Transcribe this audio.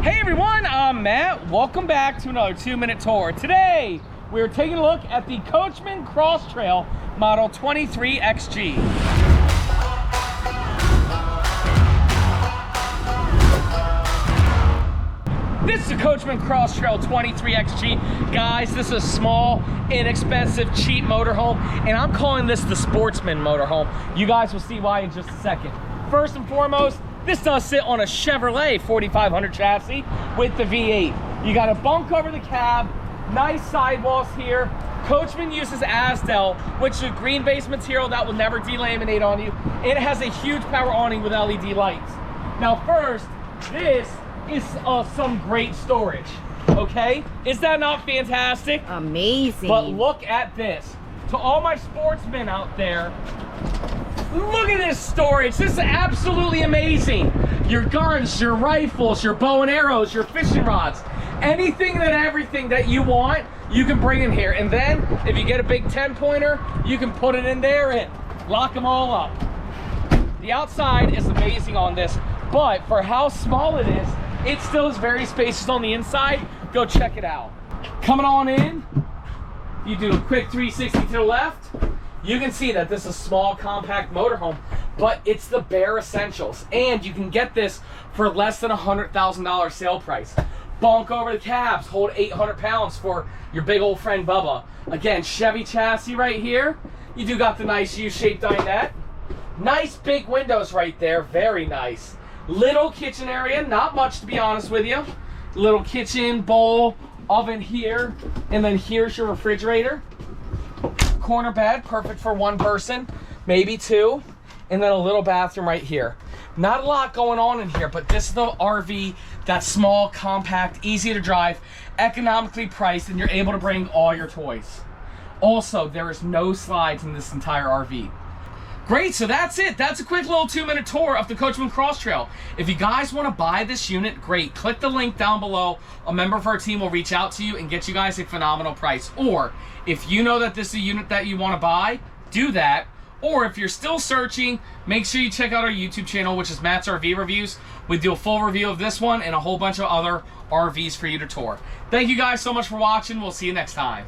Hey everyone, I'm Matt. Welcome back to another 2-minute tour. Today, we're taking a look at the Coachmen Crosstrail Model 23XG. This is a Coachmen Crosstrail 23XG. Guys, this is a small, inexpensive, cheap motorhome, and I'm calling this the Sportsman motorhome. You guys will see why in just a second. First and foremost, this does sit on a Chevrolet 4500 chassis with the V8. You got a bunk over the cab, nice sidewalls here. Coachmen uses Asdel, which is a green-based material that will never delaminate on you. It has a huge power awning with LED lights. Now first, this is some great storage, okay? Is that not fantastic? Amazing. But look at this. To all my sportsmen out there, look at this storage. This is absolutely amazing. Your guns, your rifles, your bow and arrows, your fishing rods, anything and everything that you want, you can bring in here. And then if you get a big 10-pointer, you can put it in there and lock them all up. The outside is amazing on this, but for how small it is, it still is very spacious on the inside. Go check it out. Coming on in, you do a quick 360 to the left. You can see that this is a small, compact motorhome, but it's the bare essentials. And you can get this for less than $100,000 sale price. Bunk over the cabs, hold 800 pounds for your big old friend Bubba. Again, Chevy chassis right here. You do got the nice U-shaped dinette. Nice big windows right there, very nice. Little kitchen area, not much to be honest with you. Little kitchen, bowl, oven here, and then here's your refrigerator. Corner bed, perfect for one person, maybe two, and then a little bathroom right here. Not a lot going on in here, but this is the RV that's small, compact, easy to drive, economically priced, and you're able to bring all your toys. Also, there is no slides in this entire RV. Great, so that's it. That's a quick little 2-minute tour of the Coachmen Crosstrail. If you guys want to buy this unit, great. Click the link down below. A member of our team will reach out to you and get you guys a phenomenal price. Or if you know that this is a unit that you want to buy, do that. Or if you're still searching, make sure you check out our YouTube channel, which is Matt's RV Reviews. We do a full review of this one and a whole bunch of other RVs for you to tour. Thank you guys so much for watching. We'll see you next time.